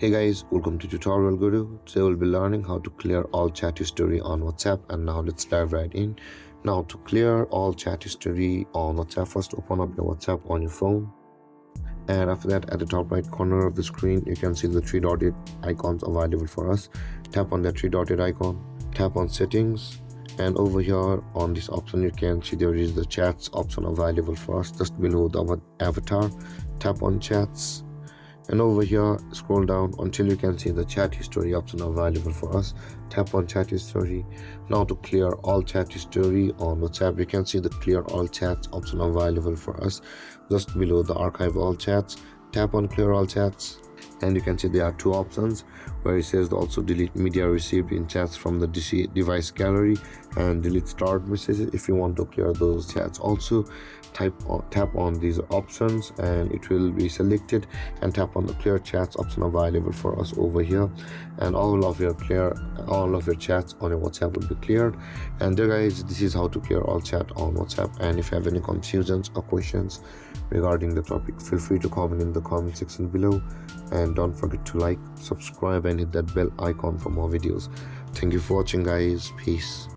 Hey guys, welcome to Tutorial Guru. Today we'll be learning how to clear all chat history on WhatsApp, and now let's dive right in. Now to clear all chat history on WhatsApp, first open up your WhatsApp on your phone, and after that at the top right corner of the screen you can see the three dotted icons available for us. Tap on that three dotted icon, tap on settings, and over here on this option you can see there is the chats option available for us just below the avatar. Tap on chats, and over here scroll down until you can see the chat history option available for us. Tap on chat history. Now to clear all chat history on WhatsApp, you can see the clear all chats option available for us just below the archive all chats. Tap on clear all chats, and you can see there are two options where it says also delete media received in chats from the device gallery and delete stored messages. If you want to clear those chats also, tap on these options and it will be selected, and tap on the clear chats option available for us over here, and all of your chats on your WhatsApp will be cleared. And there guys, this is how to clear all chat on WhatsApp. And if you have any confusions or questions regarding the topic, feel free to comment in the comment section below, and don't forget to like, subscribe, and hit that bell icon for more videos. Thank you for watching guys. Peace.